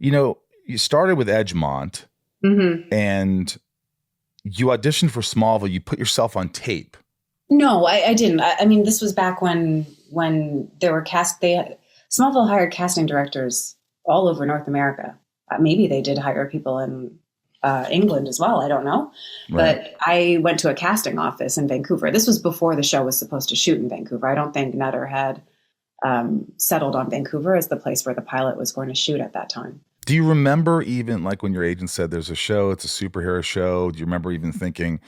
You started with Edgemont Hmm. and you auditioned for Smallville. You put yourself on tape. No, I didn't. I mean, this was back when there were Smallville hired casting directors all over North America. Maybe they did hire people in England as well. I don't know. Right. But I went to a casting office in Vancouver. This was before the show was supposed to shoot in Vancouver. I don't think Nutter had settled on Vancouver as the place where the pilot was going to shoot at that time. Do you remember even like when your agent said there's a show, it's a superhero show? Do you remember even thinking,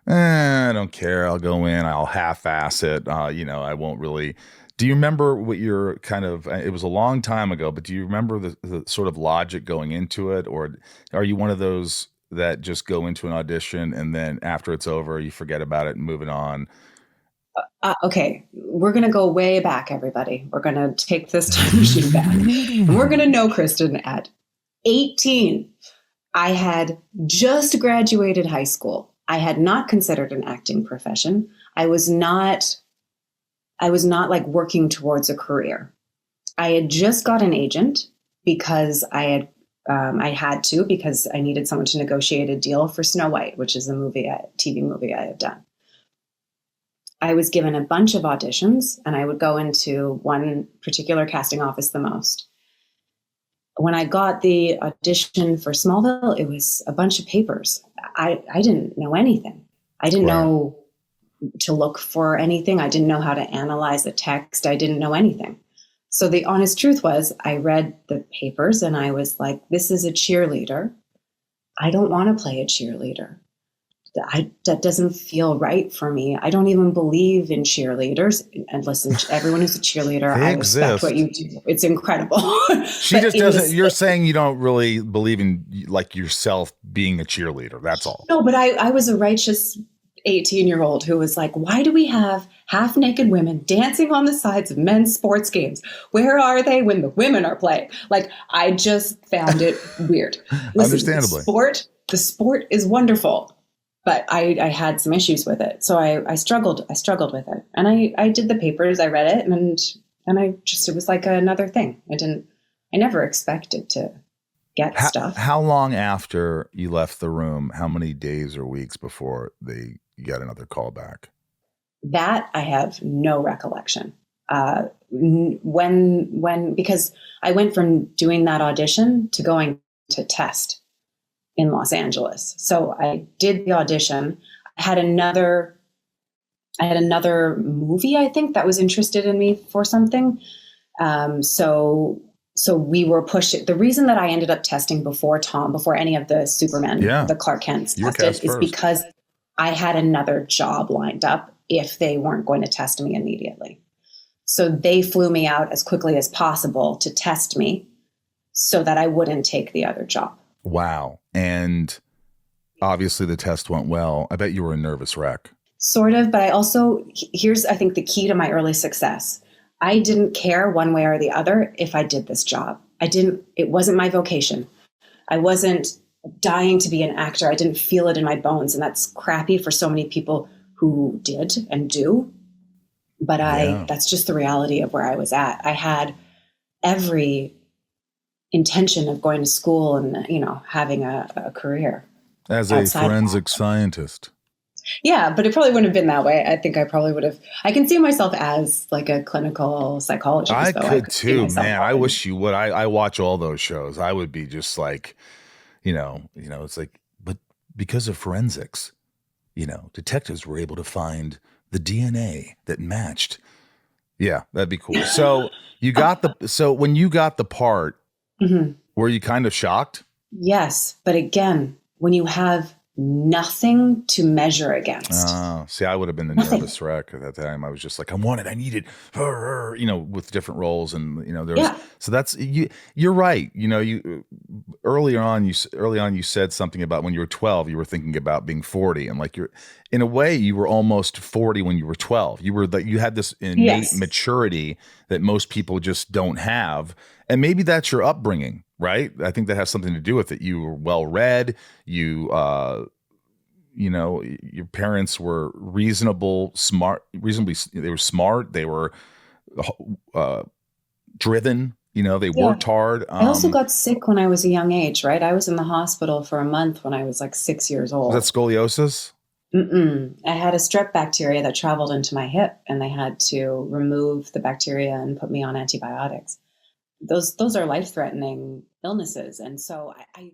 I don't care. I'll go in. I'll half-ass it. I won't really. Do you remember what your kind of? It was a long time ago, but do you remember the sort of logic going into it, or are you one of those that just go into an audition and then after it's over, you forget about it and move it on? Okay, we're going to go way back, everybody. We're going to take this time machine back. And we're going to know Kristin at 18. I had just graduated high school. I had not considered an acting profession. I was not like working towards a career. I had just got an agent because I had to because I needed someone to negotiate a deal for Snow White, which is a TV movie I had done. I was given a bunch of auditions and I would go into one particular casting office the most. When I got the audition for Smallville, it was a bunch of papers. I didn't know anything. I didn't know to look for anything. I didn't know how to analyze a text. I didn't know anything. So the honest truth was I read the papers and I was like, this is a cheerleader. I don't want to play a cheerleader. That doesn't feel right for me. I don't even believe in cheerleaders. And listen, everyone who's a cheerleader, I respect what you do. It's incredible. She just doesn't. You're saying you don't really believe in like yourself being a cheerleader. That's all. No, but I was a righteous 18-year-old who was like, why do we have half naked women dancing on the sides of men's sports games? Where are they when the women are playing? Like, I just found it weird. Listen, understandably. The sport is wonderful. But I had some issues with it. So I struggled with it. And I did the papers, I read it, and it was like another thing. I never expected to get stuff. How long after you left the room, how many days or weeks before you got another call back? That I have no recollection. Because I went from doing that audition to going to test in Los Angeles. So I did the audition. I had another movie, I think, that was interested in me for something. So we were pushing. The reason that I ended up testing before any of the Supermen, the Clark Kents tested, is because I had another job lined up if they weren't going to test me immediately. So they flew me out as quickly as possible to test me so that I wouldn't take the other job. Wow. And obviously the test went well. I bet you were a nervous wreck. Sort of, but here's, I think, the key to my early success. I didn't care one way or the other if I did this job. It wasn't my vocation. I wasn't dying to be an actor. I didn't feel it in my bones. And that's crappy for so many people who did and do. But that's just the reality of where I was at. I had every intention of going to school and, having a career. As a forensic scientist. Yeah, but it probably wouldn't have been that way. I think I probably would have. I can see myself as like a clinical psychologist. I could too, man. I wish you would. I watch all those shows. I would be just like, it's like, but because of forensics, detectives were able to find the DNA that matched. Yeah, that'd be cool. So when you got the part, were you kind of shocked? Yes. But again, when you have nothing to measure against. See, I would have been the nervous wreck at that time. I was just like, I want it. I need it. With different roles. And, so that's, you're right. Early on, you said something about when you were 12, you were thinking about being 40. And like in a way, you were almost 40 when you were 12. You had this innate maturity that most people just don't have. And maybe that's your upbringing, right? I think that has something to do with it. You were well-read. Your parents were reasonably smart. They were smart. They were driven. They Yeah. worked hard. I also got sick when I was a young age, right? I was in the hospital for a month when I was like 6 years Was that old. scoliosis? I had a strep bacteria that traveled into my hip, and they had to remove the bacteria and put me on antibiotics. Those are life-threatening illnesses. And so I